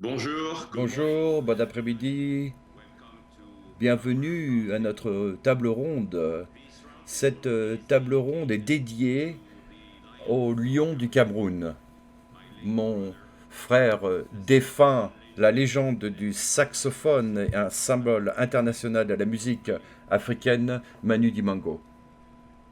Bonjour, good morning. Bonjour, bon après-midi, Welcome to bienvenue à notre table ronde. Cette table ronde est dédiée the Lion au of lion du Cameroon, Cameroun, my late mon brother, frère the défunt, la legend légende of du African saxophone et un Manu symbole international de la musique Dibango. africaine, Manu Dibango.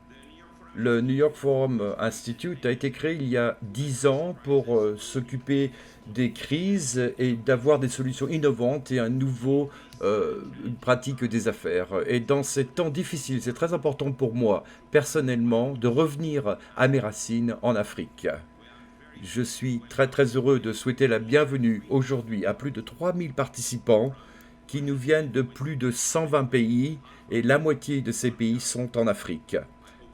The New York Forum Le New York Institute Forum was Institute a created été créé il y a to 10 address ans pour crisis and s'occuper des solutions crises et innovative d'avoir des solutions innovantes et un in nouveau these unprecedented pratique des times. affaires. Et dans ces temps difficiles, c'est très important pour moi, personnellement, de revenir à mes racines en Afrique. We are very Je pleased to suis très welcome très heureux de souhaiter la bienvenue with aujourd'hui à plus de 3000 participants from qui nous viennent de plus de 120 120 pays et la moitié de ces pays sont en Afrique.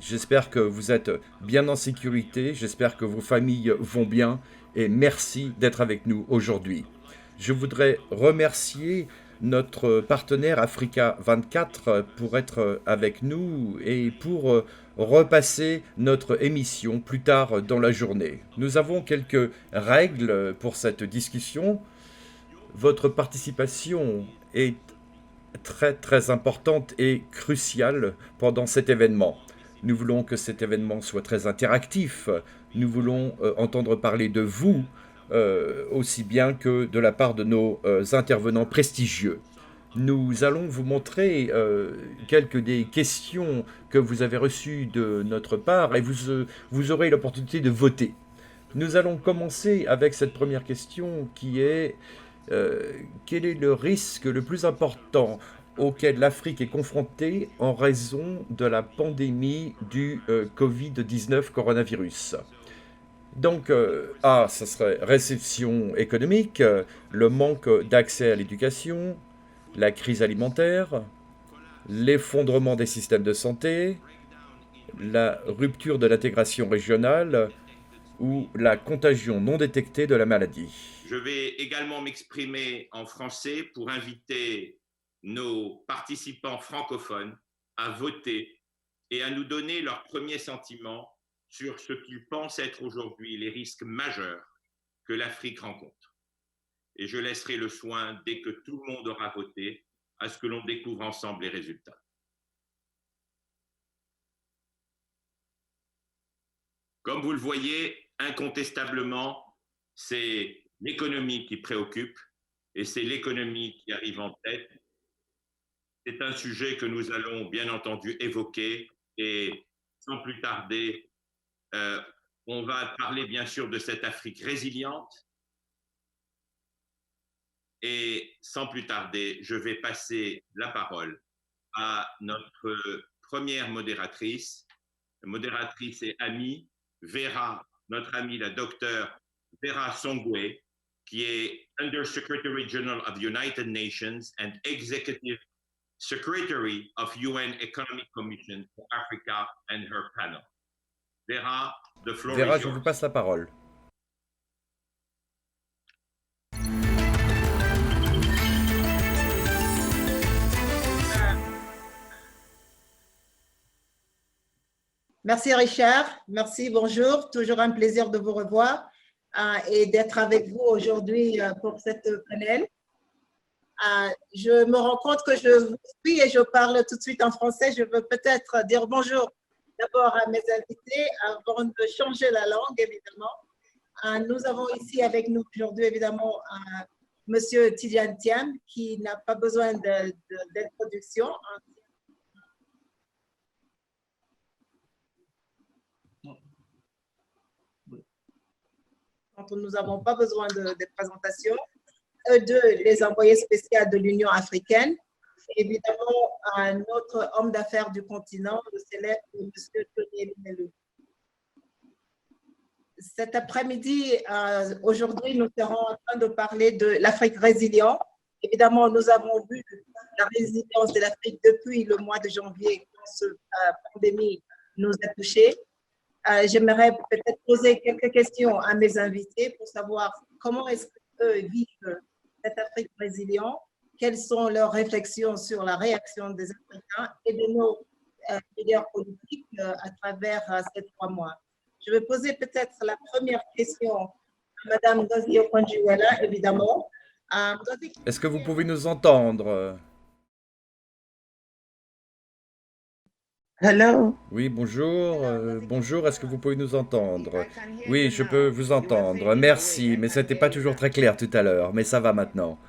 J'espère que vous êtes bien en sécurité, j'espère que vos familles vont bien et merci d'être avec nous aujourd'hui. Je voudrais remercier notre partenaire Africa 24 pour être avec nous et pour repasser notre émission plus tard dans la journée. Nous avons quelques règles pour cette discussion. Votre participation est très très importante et cruciale pendant cet événement. Nous voulons que cet événement soit très interactif. Nous voulons entendre parler de vous aussi bien que de la part de nos intervenants prestigieux. Nous allons vous montrer quelques des questions que vous avez reçues de notre part et vous aurez l'opportunité de voter. Nous allons commencer avec cette première question qui est quel est le risque le plus important auquel l'Afrique est confrontée en raison de la pandémie du Covid-19 coronavirus. Donc, A, ce serait récession économique, le manque d'accès à l'éducation, la crise alimentaire, l'effondrement des systèmes de santé, la rupture de l'intégration régionale ou la contagion non détectée de la maladie. Je vais également m'exprimer en français pour inviter nos participants francophones à voter et à nous donner leurs premiers sentiments sur ce qu'ils pensent être aujourd'hui les risques majeurs que l'Afrique rencontre. Et je laisserai le soin, dès que tout le monde aura voté, à ce que l'on découvre ensemble les résultats. Comme vous le voyez, incontestablement, c'est l'économie qui préoccupe et c'est l'économie qui arrive en tête. C'est un sujet que nous allons bien entendu évoquer et sans plus tarder, euh, on va parler bien sûr de cette Afrique résiliente et sans plus tarder, je vais passer la parole à notre première modératrice et amie, Vera, notre amie la docteure Vera Songwe, qui est Under Secretary General of the United Nations and Executive Secretary of UN Economic Commission for Africa and her panel. Vera, the floor Vera, is je vous yours. passe la parole. Merci Richard, merci, bonjour, toujours un plaisir de vous revoir et d'être avec vous aujourd'hui pour cette panel. Je me rends compte que je vous suis et je parle tout de suite en français. Je veux peut-être dire bonjour d'abord à mes invités avant de changer la langue, évidemment. Nous avons ici avec nous aujourd'hui, évidemment, Monsieur Tidiane Thiam, qui n'a pas besoin d'introduction. Nous n'avons pas besoin de présentation. Eux deux, les envoyés spéciaux de l'Union africaine. Évidemment, un autre homme d'affaires du continent, le célèbre M. Tony Elumelu. Cet après-midi, aujourd'hui, nous serons en train de parler de l'Afrique résiliente. Évidemment, nous avons vu la résilience de l'Afrique depuis le mois de janvier, quand cette pandémie nous a touchés. J'aimerais peut-être poser quelques questions à mes invités pour savoir comment est-ce qu'eux vivent cette Afrique résiliente, quelles sont leurs réflexions sur la réaction des Africains et de nos leaders politiques à travers ces 3 mois. Je vais poser peut-être la première question à Mme Ngozi Okonjo-Iweala, évidemment. Est-ce que vous pouvez nous entendre? Hello. Oui, bonjour. Bonjour, est-ce que vous pouvez nous entendre? Oui, je peux vous entendre. Merci, mais c'était pas toujours très clair tout à l'heure, mais ça va maintenant.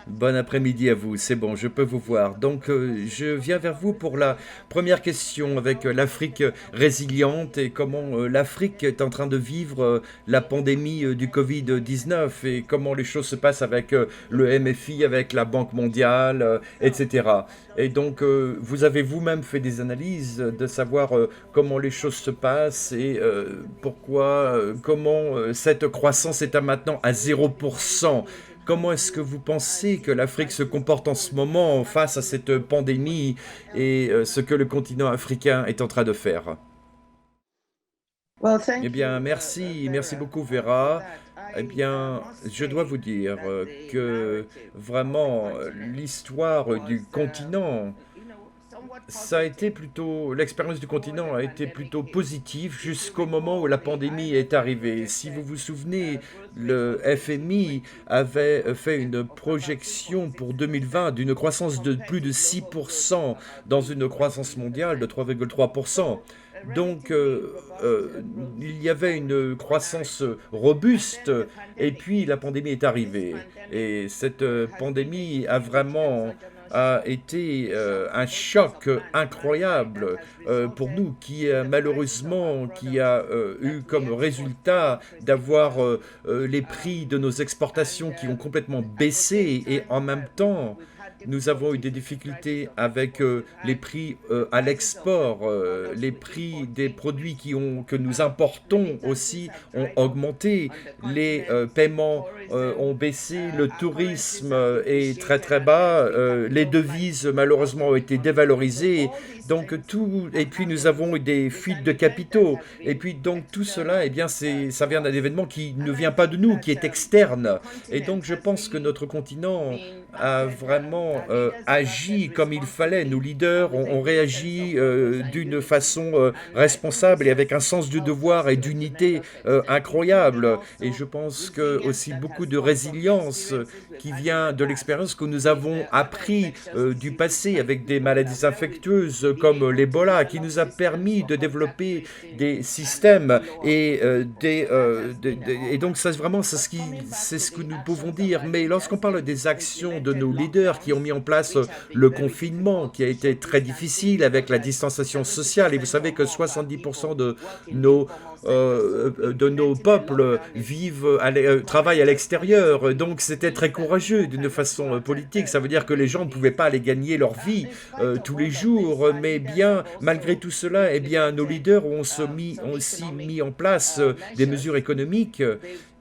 Bon après-midi à vous, c'est bon, je peux vous voir. Donc, je viens vers vous pour la première question avec l'Afrique résiliente et comment l'Afrique est en train de vivre la pandémie du Covid-19 et comment les choses se passent avec le MFI, avec la Banque mondiale, etc. Et donc, vous avez vous-même fait des analyses de savoir comment les choses se passent et pourquoi, comment cette croissance est à maintenant à 0%. Comment est-ce que vous pensez que l'Afrique se comporte en ce moment face à cette pandémie et ce que le continent africain est en train de faire? Well, Eh thank bien, you, merci, merci Vera, beaucoup for Vera. that. Eh bien, Must je dois say vous dire that the que narrative of the vraiment continent l'histoire was, du continent, somewhat ça a été positive plutôt, l'expérience du before continent the a été pandemic plutôt hit. positive If you jusqu'au moment où recall, la the pandémie est IMF arrivée. Si vous projected vous souvenez, growth rate le for FMI 2020 avait of fait une about projection pour 2020 6.6% d'une croissance de compared plus to de global growth of 6% about dans une croissance mondiale de 3.3%. 3,3%. So a Donc, relatively robust growth il y took avait hold une in the croissance narrative. And robuste then the et pandemic puis hit. la pandémie est And this arrivée. pandemic Et cette has been a pandémie a huge vraiment exogenous a été shock un to millions of choc mankind that incroyable has pour resulted nous qui in the prices of our malheureusement qui products a that eu we comme export résultat fallen d'avoir precipitously. les prix de nos And exportations qui ont complètement at the same baissé et time, en même temps we've had nous avons eu difficulties des with the prices difficultés of avec exports. We've les had prix the à prices of the l'export, products les we prix import des produits increased. que nous importons Remittances aussi have ont dried up augmenté, on the les continent. paiements ont Tourism, baissé, le our currencies tourisme have est très depreciated très and there's bas, been les capital flight devises out malheureusement of ont the été continent. So dévalorisées, all these donc things tout, et have puis nous happened. avons eu des It's fuites an de event that capitaux, has et been puis donc tout cela, eh external bien ça to vient d'un us. événement qui ne And I vient pas de think nous, that qui est the externe, et continent donc je has pense que really notre continent been a acted, vraiment our leaders have acted agi comme il fallait. Nos responsibly leaders with a ont deep sense of réagi purpose and d'une unity. façon And I think this responsable et avec un has sens du helped us devoir et to a d'unité tremendous extent, including incroyable. Et je also pense que resilience aussi that beaucoup has de come from the résilience experiences we've qui had in vient the de past l'expérience que nous with avons other appris infectious du diseases passé like avec des Ebola, maladies where we've infectieuses been comme able to l'Ebola, qui develop nous a systems permis for de contact développer tracing des and systèmes follow up et of people. So that has been a donc hallmark. ça vraiment But coming back c'est to ce que the nous pouvons actions of dire. our Mais lorsqu'on leaders, parle they've des actions de implemented nos leaders qui ont lockdowns, mis en place which have been le very confinement, difficult, qui a social été très distancing, difficile avec because la as distanciation sociale, et vous 70% savez or que more of our 70% people work in nos, informal sectors. So de nos implementing a peuples lockdown is vivent, travaillent à momentous policy l'extérieur. Donc c'était means très that courageux people d'une cannot go façon out and politique. Ça earn veut dire que les gens ne pouvaient immediately. pas aller gagner leur vie In spite of tous les all of this, jours. our Mais leaders have bien, malgré also tout cela, eh bien, nos implemented leaders ont some aussi economic mis en place des mesures measures. économiques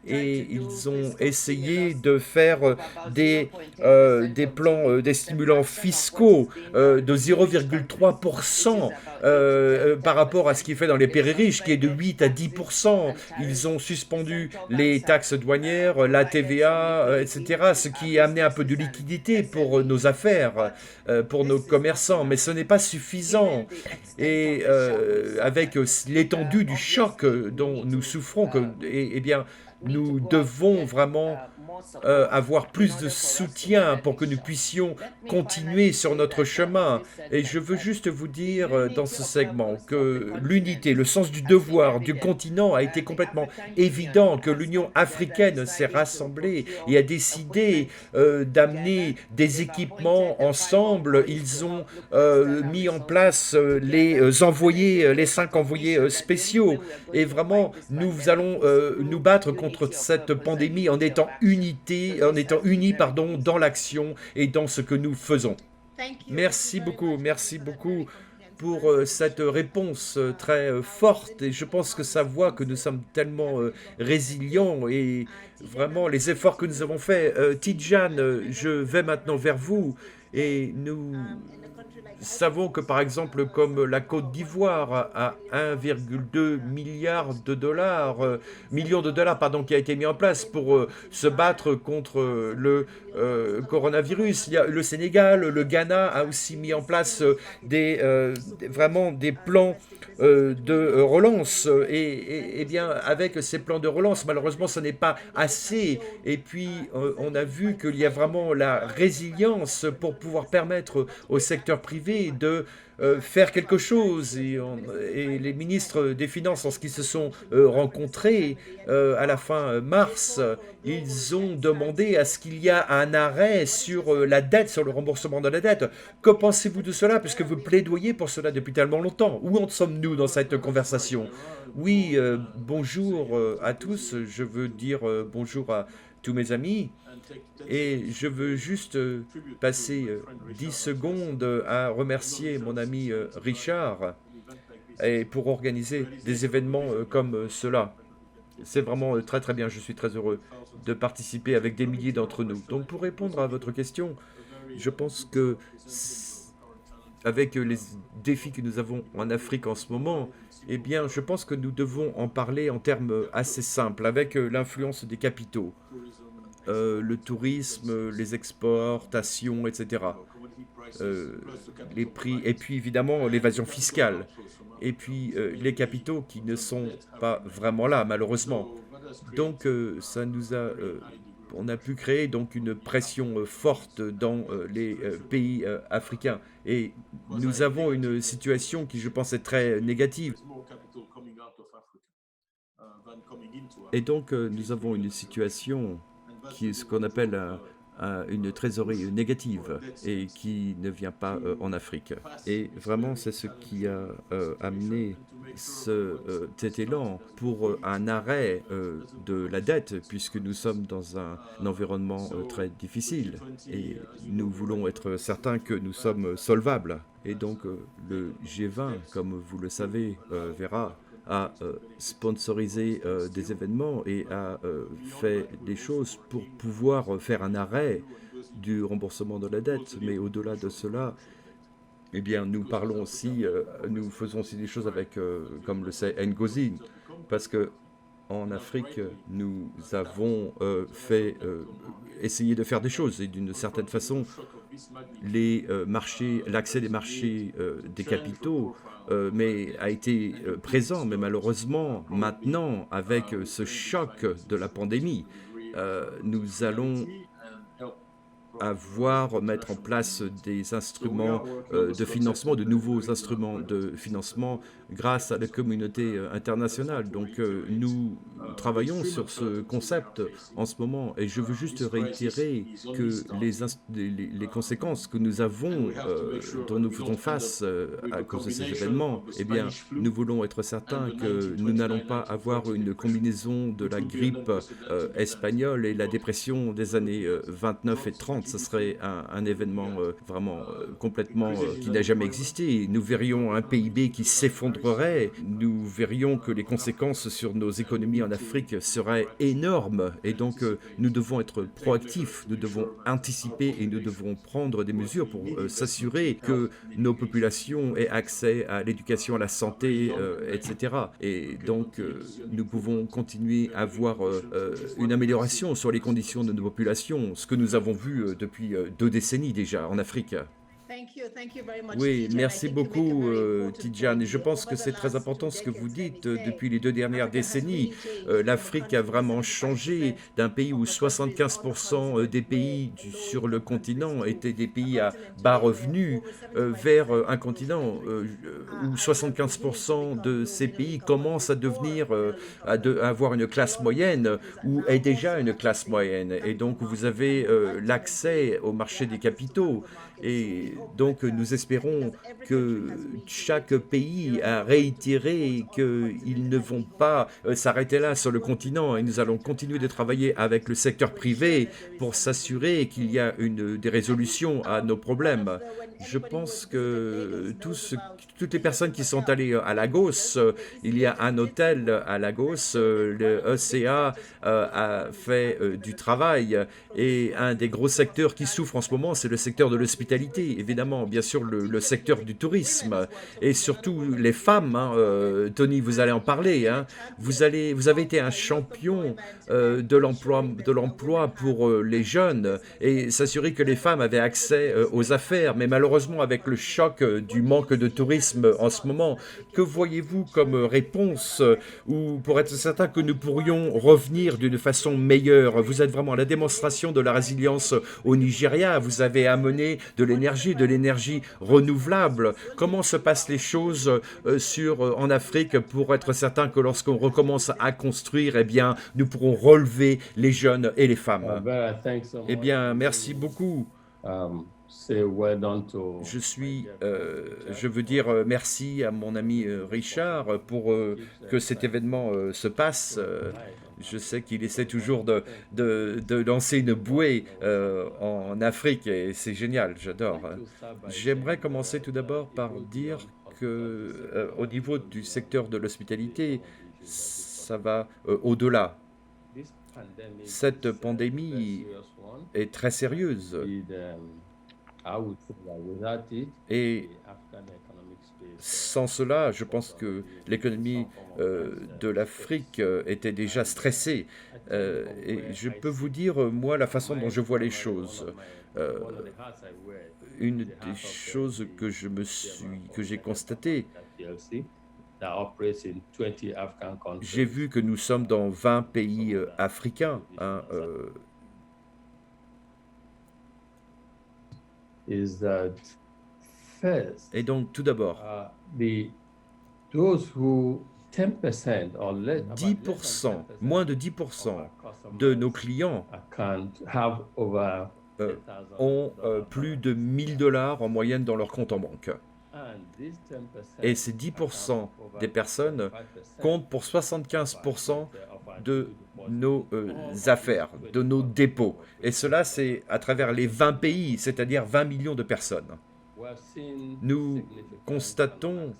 They've tried to et do ils ont fiscal essayé stimulus de faire of about 0.8% des of plans, GDP. des The stimulants maximum of what fiscaux is being done de in the rich countries, which is 0,3% about 8 to par rapport à ce 10%. qui est fait dans les pays They've riches, qui est de suspended 8 à taxes 10%. and Ils tariffs. ont The suspendu central les banks have taxes douanières, la provided some TVA, liquidity etc., to ce our qui a amené un peu de businesses and liquidité pour nos SMEs. affaires, But pour nos this is not commerçants. Mais enough. ce n'est pas suffisant. Given the extent Et of the shock we've avec suffered, l'étendue du choc obviously we dont need nous to souffrons, eh bien, nous go out to devons get vraiment more support avoir in plus de order for us to soutien weather pour this que nous shock. puissions Let me continuer finally sur say notre that on chemin. this Et je segment veux that juste vous the dire dans unity ce of segment purpose of the que continent l'unité, le sens du has been devoir du evident. continent a été The complètement African Union évident, que has l'Union come together and africaine s'est decided to rassemblée et procure a décidé equipment together. d'amener des They've appointed équipements the 5 ensemble. envoys to Ils ont help look after our mis en resources place les together. And I think les it's a 5 envoyés recognition that the only way spéciaux. we are going Et to fight vraiment, this nous pandemic allons is nous through battre contre unity of cette purpose and pandémie en unity of étant action. So en this étant has been unis, very pardon, dans useful. l'action et dans ce que nous faisons. Thank you. Thank you Merci very beaucoup, much, Wendy, merci for that very beaucoup comprehensive pour cette explanation. réponse très I was forte et listening je to pense que all ça the voit que nous responses sommes that the tellement African government has résilients given. et Tidjane, vraiment I'm les going efforts que to nous avons you faits. to Tidjane, contribute. I je know you vais have a maintenant very vers important vous role to et play nous in the contribution savons que par exemple comme la Côte d'Ivoire a 1,2 milliard de dollars, millions de dollars pardon, qui a été mis en place pour se battre contre le coronavirus. Il y a le Sénégal, le Ghana a aussi mis en place vraiment des plans de relance. Et bien, avec ces plans de relance, malheureusement, ce n'est pas assez. Et puis, on a vu qu'il y a vraiment la résilience pour pouvoir permettre au secteur privé de faire quelque chose. Et les ministres des Finances, lorsqu'ils se sont rencontrés à la fin mars, ils ont demandé à ce qu'il y ait un arrêt sur la dette, sur le remboursement de la dette. Que pensez-vous de cela, puisque vous plaidoyez pour cela depuis tellement longtemps? Où en sommes-nous dans cette conversation? Oui, bonjour à tous. Je veux dire bonjour à tous mes amis. Et je veux juste passer 10 secondes à remercier mon ami Richard et pour organiser des événements comme cela. C'est vraiment très très bien, je suis très heureux de participer avec des milliers d'entre nous. Donc pour répondre à votre question, je pense que avec les défis que nous avons en Afrique en ce moment, eh bien je pense que nous devons en parler en termes assez simples, avec l'influence des capitaux. Le tourisme, les exportations, etc. Les prix, et puis évidemment l'évasion fiscale, et puis les capitaux qui ne sont pas vraiment là, malheureusement. Donc on a pu créer donc une pression forte dans les pays africains. Et nous avons une situation qui, je pense, est très négative. Et donc, nous avons une situation qui est ce qu'on appelle une trésorerie négative et qui ne vient pas en Afrique. Et vraiment, c'est ce qui a amené cet élan pour un arrêt de la dette, puisque nous sommes dans un environnement très difficile et nous voulons être certains que nous sommes solvables. Et donc, le G20, comme vous le savez, verra a sponsorisé des événements et a fait des choses pour pouvoir faire un arrêt du remboursement de la dette. Mais au-delà de cela, eh bien, nous parlons aussi, nous faisons aussi des choses avec, comme le sait Ngozi, parce que en Afrique, nous avons essayé de faire des choses et d'une certaine façon, l'accès des marchés des capitaux mais a été présent, mais malheureusement, maintenant, avec ce choc de la pandémie, nous allons mettre en place des instruments de financement, de nouveaux instruments de financement grâce à la communauté internationale. Donc nous travaillons sur ce concept en ce moment et je veux juste réitérer que les conséquences que nous avons, dont nous faisons face à cause de ces événements, eh bien nous voulons être certains que nous n'allons pas avoir une combinaison de la grippe espagnole et la dépression des années 29 et 30. Ce serait un événement vraiment complètement qui n'a jamais existé. Nous verrions un PIB qui s'effondrerait, nous verrions que les conséquences sur nos économies en Afrique seraient énormes. Et donc nous devons être proactifs, nous devons anticiper et nous devons prendre des mesures pour s'assurer que nos populations aient accès à l'éducation, à la santé, etc. Et donc nous pouvons continuer à avoir une amélioration sur les conditions de nos populations, ce que nous avons vu depuis 2 décennies déjà en Afrique. Oui, merci beaucoup, Tidjane. Et je pense que c'est très important ce que vous dites. Depuis les 2 dernières décennies, l'Afrique a vraiment changé d'un pays où 75% des pays sur le continent étaient des pays à bas revenus vers un continent où 75% de ces pays commencent à devenir, à avoir une classe moyenne ou est déjà une classe moyenne. Et donc, vous avez l'accès au marché des capitaux. Et donc nous espérons que chaque pays a réitéré qu'ils ne vont pas s'arrêter là sur le continent et nous allons continuer de travailler avec le secteur privé pour s'assurer qu'il y a des résolutions à nos problèmes. Je pense que toutes les personnes qui sont allées à Lagos, il y a un hôtel à Lagos, le ECA a fait du travail et un des gros secteurs qui souffre en ce moment, c'est le secteur de l'hospitalité. évidemment, bien sûr, le secteur du tourisme et surtout les femmes. Hein, Tony, vous allez en parler. Hein. Vous avez été un champion de l'emploi pour les jeunes et s'assurer que les femmes avaient accès aux affaires. Mais malheureusement, avec le choc du manque de tourisme en ce moment, que voyez-vous comme réponse ou pour être certain que nous pourrions revenir d'une façon meilleure? Vous êtes vraiment la démonstration de la résilience au Nigeria. Vous avez amené de l'énergie renouvelable. Comment se passent les choses en Afrique pour être certain que lorsqu'on recommence à construire, eh bien, nous pourrons relever les jeunes et les femmes? Eh bien, merci beaucoup. Je veux dire merci à mon ami Richard pour que cet événement se passe. Je sais qu'il essaie toujours de lancer une bouée en Afrique et c'est génial, j'adore. J'aimerais commencer tout d'abord par dire que au niveau du secteur de l'hospitalité, ça va au-delà. Cette pandémie est très sérieuse et sans cela, je pense que l'économie de l'Afrique était déjà stressée. Et je peux vous dire, moi, la façon dont je vois les choses. Une des choses que j'ai constatées, j'ai vu que nous sommes dans 20 pays africains. Hein, et donc, tout d'abord, 10%, moins de 10% de nos clients ont plus de $1000 en moyenne dans leur compte en banque. Et ces 10% des personnes comptent pour 75% de nos affaires, de nos dépôts. Et cela, c'est à travers les 20 pays, c'est-à-dire 20 millions de personnes. Nous constatons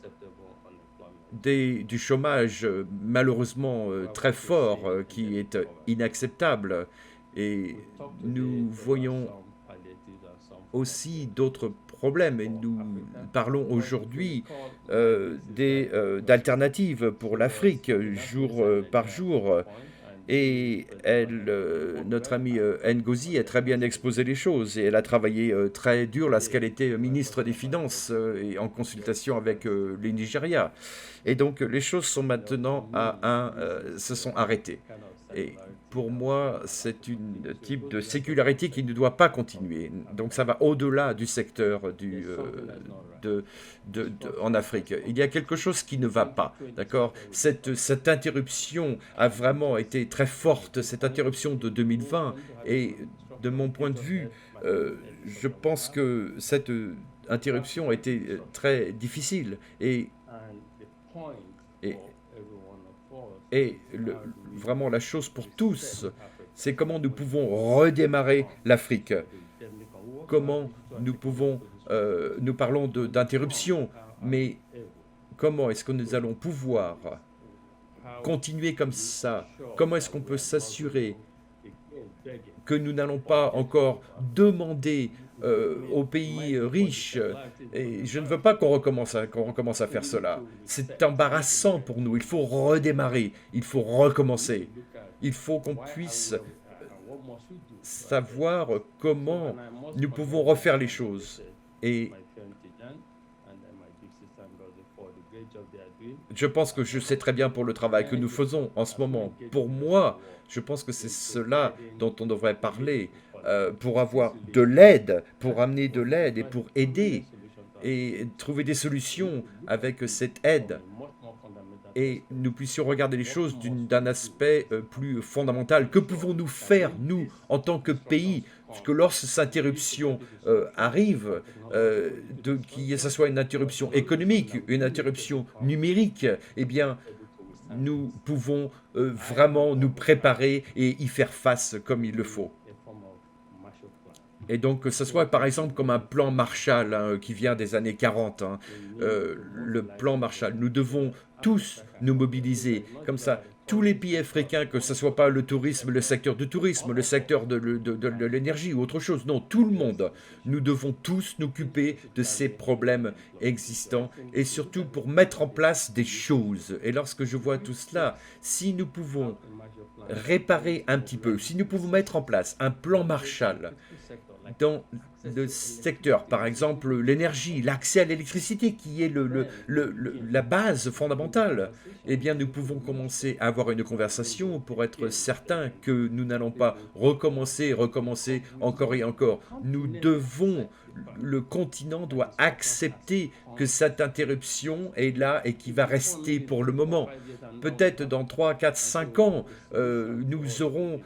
du chômage malheureusement très fort qui est inacceptable. Et nous voyons aussi d'autres problèmes et nous parlons aujourd'hui d'alternatives pour l'Afrique jour par jour. Et notre amie Ngozi a très bien exposé les choses et elle a travaillé très dur lorsqu'elle était ministre des Finances et en consultation avec les Nigeria. Et donc les choses sont maintenant se sont arrêtées. Et pour moi, c'est un type de sécularité qui ne doit pas continuer. Donc ça va au-delà du secteur en Afrique. Il y a quelque chose qui ne va pas, d'accord? Cette interruption a vraiment été très forte, cette interruption de 2020. Et de mon point de vue, je pense que cette interruption a été très difficile. Et vraiment la chose pour tous, c'est comment nous pouvons redémarrer l'Afrique. Comment nous pouvons, nous parlons d'interruption, mais comment est-ce que nous allons pouvoir continuer comme ça? Comment est-ce qu'on peut s'assurer que nous n'allons pas encore demander aux pays riches, et je ne veux pas qu'on recommence à faire cela. C'est embarrassant pour nous, il faut redémarrer, il faut recommencer. Il faut qu'on puisse savoir comment nous pouvons refaire les choses. Et je pense que je sais très bien pour le travail que nous faisons en ce moment. Pour moi, je pense que c'est cela dont on devrait parler, pour avoir de l'aide, pour amener de l'aide et pour aider et trouver des solutions avec cette aide. Et nous puissions regarder les choses d'un aspect plus fondamental. Que pouvons-nous faire, nous, en tant que pays, que lorsque cette interruption arrive, que ce soit une interruption économique, une interruption numérique, eh bien, nous pouvons vraiment nous préparer et y faire face comme il le faut. Et donc, que ce soit par exemple comme un plan Marshall qui vient des années 40, le plan Marshall. Nous devons tous nous mobiliser. Comme ça, tous les pays africains, que ce ne soit pas le tourisme, le secteur du tourisme, le secteur de l'énergie ou autre chose, non, tout le monde, nous devons tous nous occuper de ces problèmes existants et surtout pour mettre en place des choses. Et lorsque je vois tout cela, si nous pouvons réparer un petit peu, si nous pouvons mettre en place un plan Marshall dans le secteur, par exemple l'énergie, l'accès à l'électricité qui est la base fondamentale, eh bien nous pouvons commencer à avoir une conversation pour être certains que nous n'allons pas recommencer encore et encore. Nous devons, le continent doit accepter que cette interruption est là et qui va rester pour le moment. Peut-être dans 3, 4, 5 ans, nous aurons,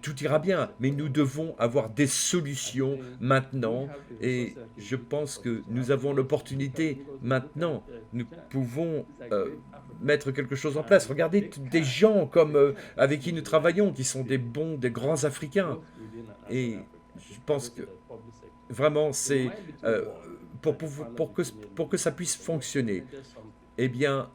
tout ira bien, mais nous devons avoir des solutions maintenant et je pense que nous avons l'opportunité maintenant. Nous pouvons mettre quelque chose en place. Regardez des gens comme avec qui nous travaillons, qui sont des grands Africains. Et je pense que vraiment, c'est pour que ça puisse fonctionner. Eh bien,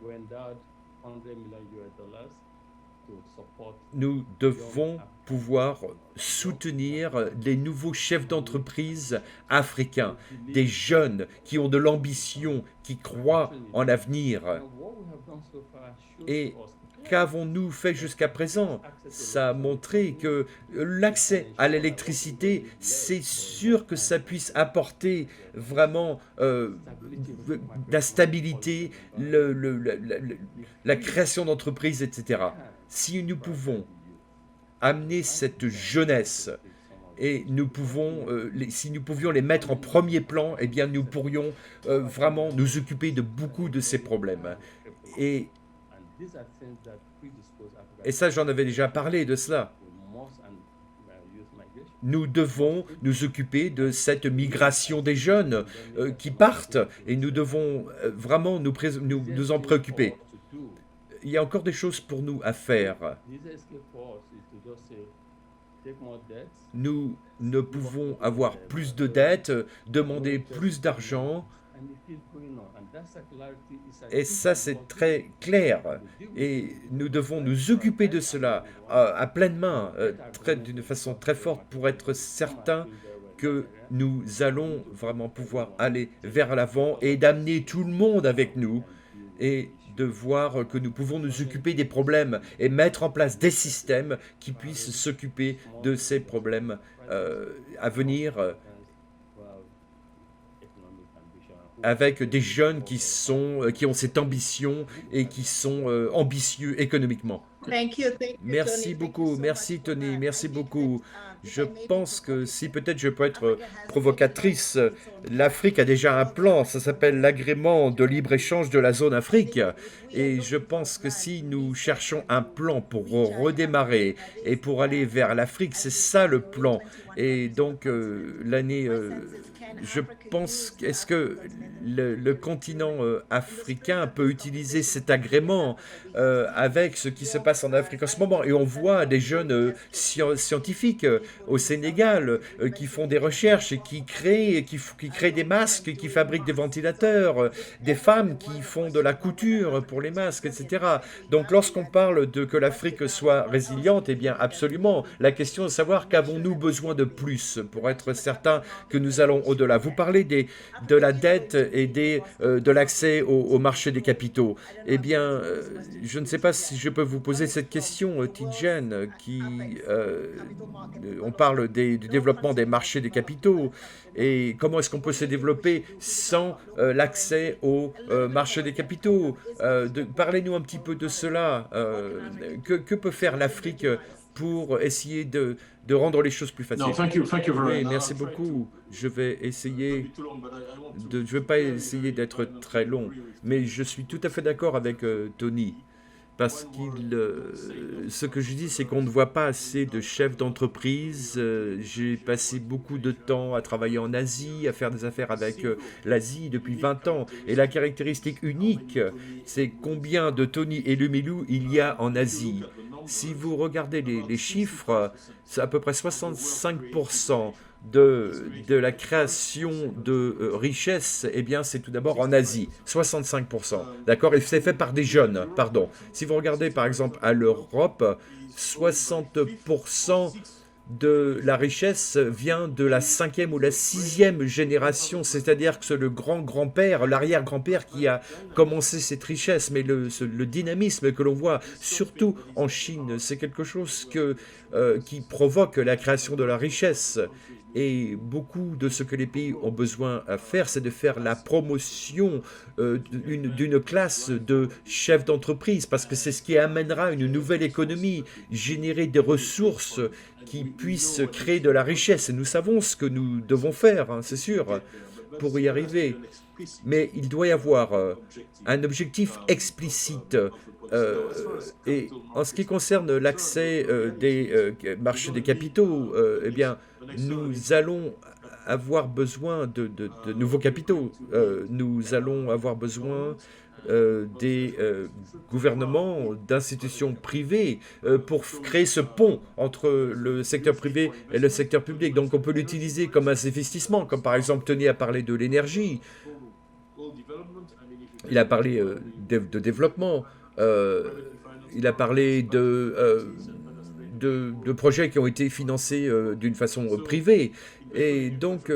nous devons pouvoir soutenir les nouveaux chefs d'entreprise africains, des jeunes qui ont de l'ambition, qui croient en l'avenir. Et qu'avons-nous fait jusqu'à présent? Ça a montré que l'accès à l'électricité, c'est sûr que ça puisse apporter vraiment de la stabilité, la création d'entreprises, etc. Si nous pouvons amener cette jeunesse et si nous pouvions les mettre en premier plan, eh bien nous pourrions vraiment nous occuper de beaucoup de ces problèmes. Et ça, j'en avais déjà parlé de cela. Nous devons nous occuper de cette migration des jeunes qui partent et nous devons vraiment nous en préoccuper. Il y a encore des choses pour nous à faire. Nous ne pouvons avoir plus de dettes, demander plus d'argent. Et ça, c'est très clair. Et nous devons nous occuper de cela à pleine main, d'une façon très forte, pour être certains que nous allons vraiment pouvoir aller vers l'avant et d'amener tout le monde avec nous et de voir que nous pouvons nous occuper des problèmes et mettre en place des systèmes qui puissent s'occuper de ces problèmes à venir avec des jeunes qui ont cette ambition et qui sont ambitieux économiquement. Merci beaucoup, merci Tony, merci beaucoup. Je pense que si peut-être je peux être provocatrice, l'Afrique a déjà un plan, ça s'appelle l'agrément de libre-échange de la zone Afrique. Et je pense que si nous cherchons un plan pour redémarrer et pour aller vers l'Afrique, c'est ça le plan. Et donc je pense, est-ce que le continent africain peut utiliser cet agrément avec ce qui se passe en Afrique en ce moment? Et on voit des jeunes scientifiques au Sénégal qui font des recherches et qui créent des masques, qui fabriquent des ventilateurs, des femmes qui font de la couture pour les masques, etc. Donc lorsqu'on parle de que l'Afrique soit résiliente, eh bien absolument. La question est de savoir qu'avons-nous besoin de plus pour être certain que nous allons au-delà. Vous parlez de la dette et de l'accès au marché des capitaux. Eh bien, je ne sais pas si je peux vous poser cette question, Tidjane, on parle du développement des marchés des capitaux et comment est-ce qu'on peut se développer sans l'accès au marché des capitaux. Parlez-nous un petit peu de cela. Que peut faire l'Afrique pour essayer de rendre les choses plus faciles? Oui, merci beaucoup. Je vais pas essayer d'être très long, mais je suis tout à fait d'accord avec Tony. Parce ce que je dis, c'est qu'on ne voit pas assez de chefs d'entreprise. J'ai passé beaucoup de temps à travailler en Asie, à faire des affaires avec l'Asie depuis 20 ans. Et la caractéristique unique, c'est combien de Tony Elumelu il y a en Asie. Si vous regardez les chiffres, c'est à peu près 65% de la création de richesse, eh bien, c'est tout d'abord en Asie, 65%. D'accord? Et c'est fait par des jeunes, pardon. Si vous regardez par exemple à l'Europe, 60% de la richesse vient de la cinquième ou la sixième génération, c'est-à-dire que c'est le grand-grand-père, l'arrière-grand-père qui a commencé cette richesse. Mais le dynamisme que l'on voit, surtout en Chine, c'est quelque chose qui provoque la création de la richesse. Et beaucoup de ce que les pays ont besoin à faire, c'est de faire la promotion d'une classe de chefs d'entreprise, parce que c'est ce qui amènera une nouvelle économie, générer des ressources qui puissent créer de la richesse. Et nous savons ce que nous devons faire, hein, c'est sûr, pour y arriver. Mais il doit y avoir un objectif explicite. Euh, et en ce qui concerne l'accès des marchés des capitaux, eh bien, nous allons avoir besoin de nouveaux capitaux. Nous allons avoir besoin des gouvernements, d'institutions privées pour créer ce pont entre le secteur privé et le secteur public. Donc on peut l'utiliser comme un investissement, comme par exemple Tony a parlé de l'énergie, il a parlé de développement, euh, il a parlé de projets qui ont été financés d'une façon privée. Et donc,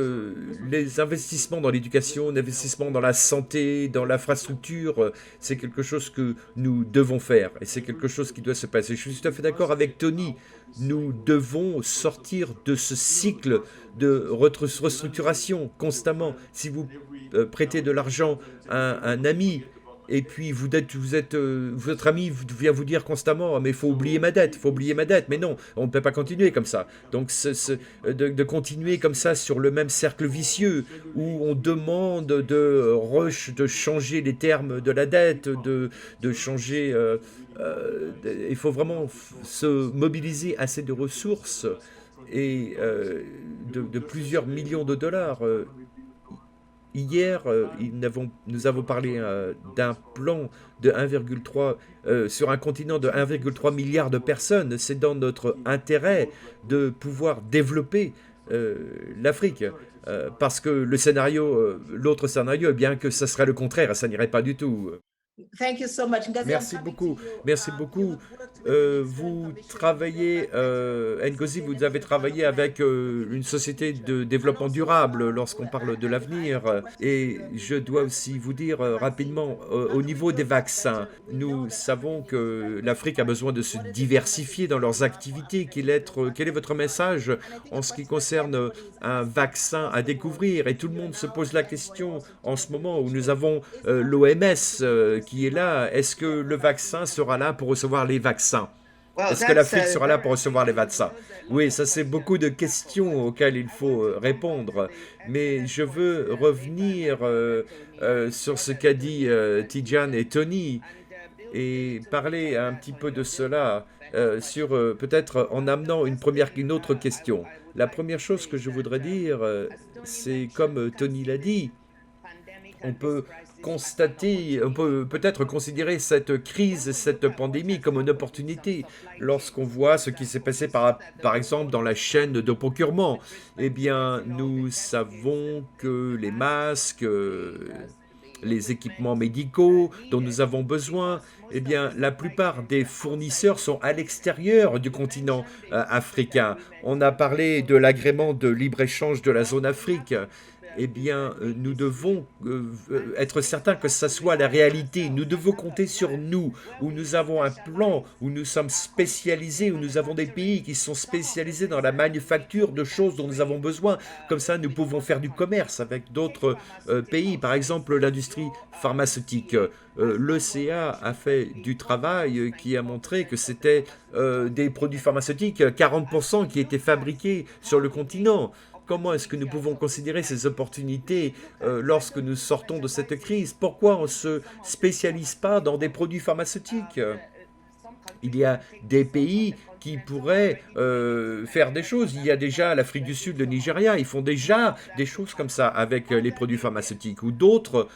les investissements dans l'éducation, l'investissement dans la santé, dans l'infrastructure, c'est quelque chose que nous devons faire. Et c'est quelque chose qui doit se passer. Je suis tout à fait d'accord avec Tony. Nous devons sortir de ce cycle de restructuration constamment. Si vous prêtez de l'argent à un ami, et puis votre ami vient vous dire constamment, mais il faut oublier ma dette, il faut oublier ma dette. Mais non, on ne peut pas continuer comme ça. Donc de continuer comme ça sur le même cercle vicieux où on demande de changer les termes de la dette, de changer. Il faut vraiment se mobiliser assez de ressources et de plusieurs millions de dollars. Hier, nous avons parlé d'un plan de 1,3 sur un continent de 1,3 milliard de personnes. C'est dans notre intérêt de pouvoir développer l'Afrique. Parce que l'autre scénario, eh bien que ça serait le contraire, ça n'irait pas du tout. Thank you so much. Ngozi, I'm Merci coming to beaucoup, you. merci beaucoup. You've worked with Vous Central Vision travaillez, Ngozi, vous avez travaillé avec une société de développement durable lorsqu'on parle de l'avenir. Et je dois aussi vous dire rapidement, au niveau des vaccins, nous savons que l'Afrique a besoin de se diversifier dans leurs activités. Quel est votre message en ce qui concerne un vaccin à découvrir? Et tout le monde se pose la question en ce moment où nous avons l'OMS qui est là. Est-ce que le vaccin sera là pour recevoir les vaccins? Est-ce que l'Afrique sera là pour recevoir les vaccins? Oui, ça c'est beaucoup de questions auxquelles il faut répondre. Mais je veux revenir sur ce qu'a dit Tidjane et Tony et parler un petit peu de cela sur peut-être en amenant une autre question. La première chose que je voudrais dire, c'est comme Tony l'a dit, on peut on peut peut-être considérer cette crise, cette pandémie comme une opportunité lorsqu'on voit ce qui s'est passé par exemple dans la chaîne de procurement. Eh bien, nous savons que les masques, les équipements médicaux dont nous avons besoin, eh bien, la plupart des fournisseurs sont à l'extérieur du continent africain. On a parlé de l'agrément de libre-échange de la zone Afrique. Eh bien, nous devons être certains que ça soit la réalité. Nous devons compter sur nous, où nous avons un plan, où nous sommes spécialisés, où nous avons des pays qui sont spécialisés dans la manufacture de choses dont nous avons besoin. Comme ça, nous pouvons faire du commerce avec d'autres pays. Par exemple, l'industrie pharmaceutique. L'ECA a fait du travail qui a montré que c'était des produits pharmaceutiques, 40% qui étaient fabriqués sur le continent. Comment est-ce que nous pouvons considérer ces opportunités lorsque nous sortons de cette crise? Pourquoi on ne se spécialise pas dans des produits pharmaceutiques? Il y a des pays qui pourraient faire des choses. Il y a déjà l'Afrique du Sud, le Nigeria, ils font déjà des choses comme ça avec les produits pharmaceutiques ou d'autres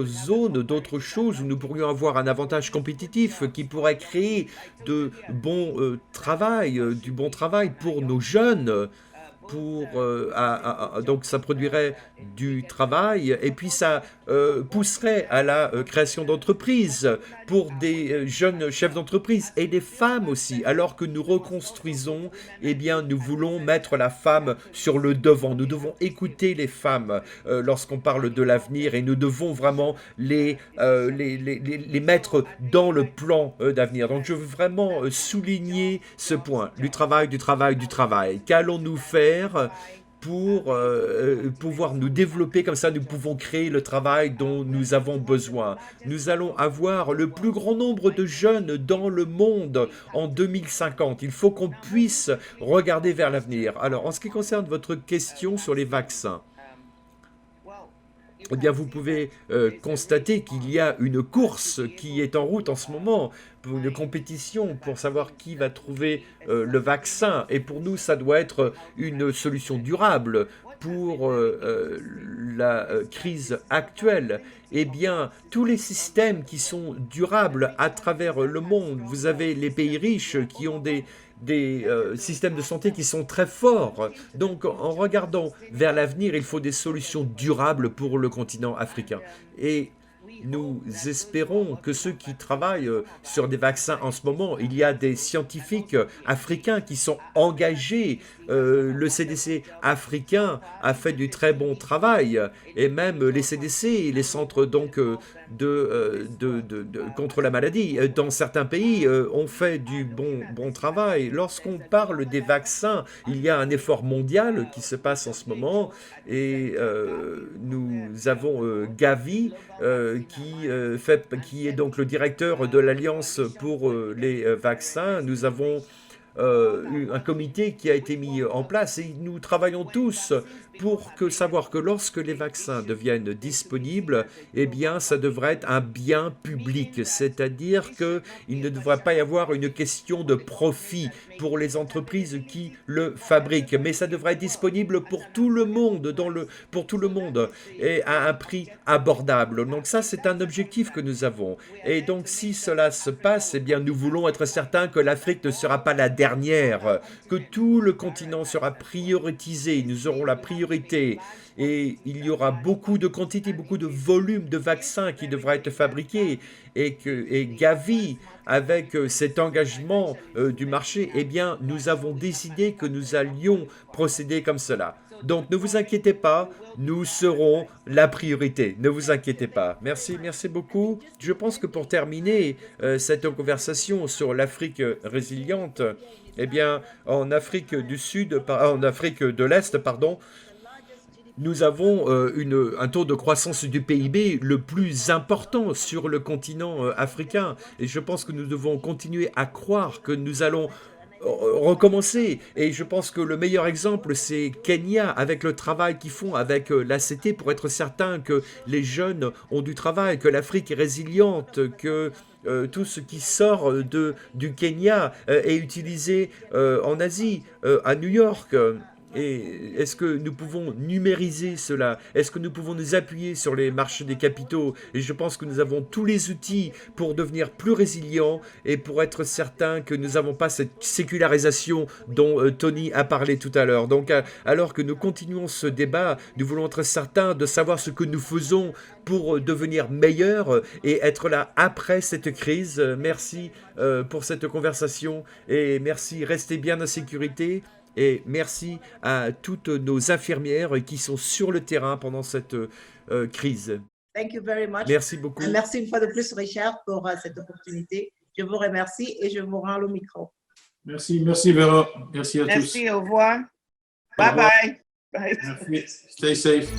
zones, d'autres choses où nous pourrions avoir un avantage compétitif qui pourrait créer de bons du bon travail pour nos jeunes. Donc ça produirait du travail et puis ça pousserait à la création d'entreprises pour des jeunes chefs d'entreprise et des femmes aussi. Alors que nous reconstruisons, eh bien nous voulons mettre la femme sur le devant. Nous devons écouter les femmes lorsqu'on parle de l'avenir et nous devons vraiment les mettre dans le plan d'avenir. Donc je veux vraiment souligner ce point, du travail, du travail, du travail. Qu'allons-nous faire pour pouvoir nous développer comme ça, nous pouvons créer le travail dont nous avons besoin. Nous allons avoir le plus grand nombre de jeunes dans le monde en 2050. Il faut qu'on puisse regarder vers l'avenir. Alors, en ce qui concerne votre question sur les vaccins, eh bien, vous pouvez constater qu'il y a une course qui est en route en ce moment, une compétition pour savoir qui va trouver le vaccin. Et pour nous, ça doit être une solution durable pour la crise actuelle. Eh bien, tous les systèmes qui sont durables à travers le monde, vous avez les pays riches qui ont des systèmes de santé qui sont très forts. Donc, en regardant vers l'avenir, il faut des solutions durables pour le continent africain. Et nous espérons que ceux qui travaillent sur des vaccins en ce moment, il y a des scientifiques africains qui sont engagés. Le CDC africain a fait du très bon travail et même les CDC, les centres donc contre la maladie, dans certains pays ont fait du bon travail. Lorsqu'on parle des vaccins, il y a un effort mondial qui se passe en ce moment et nous avons Gavi qui est donc le directeur de l'Alliance pour les vaccins. Nous avons un comité qui a été mis en place et nous travaillons tous pour savoir que lorsque les vaccins deviennent disponibles, eh bien, ça devrait être un bien public, c'est-à-dire qu'il ne devrait pas y avoir une question de profit pour les entreprises qui le fabriquent, mais ça devrait être disponible pour tout le monde, pour tout le monde, et à un prix abordable. Donc ça, c'est un objectif que nous avons. Et donc, si cela se passe, eh bien, nous voulons être certains que l'Afrique ne sera pas la dernière, que tout le continent sera prioritisé, nous aurons la priorité et il y aura beaucoup de quantité, beaucoup de volume de vaccins qui devra être fabriqués et Gavi, avec cet engagement du marché, eh bien, nous avons décidé que nous allions procéder comme cela. Donc, ne vous inquiétez pas, nous serons la priorité. Ne vous inquiétez pas. Merci beaucoup. Je pense que pour terminer cette conversation sur l'Afrique résiliente, eh bien, en Afrique de l'Est, pardon, nous avons un taux de croissance du PIB le plus important sur le continent africain. Et je pense que nous devons continuer à croire que nous allons recommencer. Et je pense que le meilleur exemple, c'est Kenya, avec le travail qu'ils font avec l'ACT pour être certain que les jeunes ont du travail, que l'Afrique est résiliente, que tout ce qui sort du Kenya est utilisé en Asie, à New York. Et est-ce que nous pouvons numériser cela? Est-ce que nous pouvons nous appuyer sur les marchés des capitaux? Et je pense que nous avons tous les outils pour devenir plus résilients et pour être certains que nous n'avons pas cette sécularisation dont Tony a parlé tout à l'heure. Donc, alors que nous continuons ce débat, nous voulons être certains de savoir ce que nous faisons pour devenir meilleurs et être là après cette crise. Merci pour cette conversation et merci, restez bien en sécurité. Et merci à toutes nos infirmières qui sont sur le terrain pendant cette crise. Thank you very much. Merci beaucoup. Merci une fois de plus, Richard, pour cette opportunité. Je vous remercie et je vous rends le micro. Merci Vera. Merci à tous. Merci, au revoir. Bye bye. Bye. Merci. Stay safe.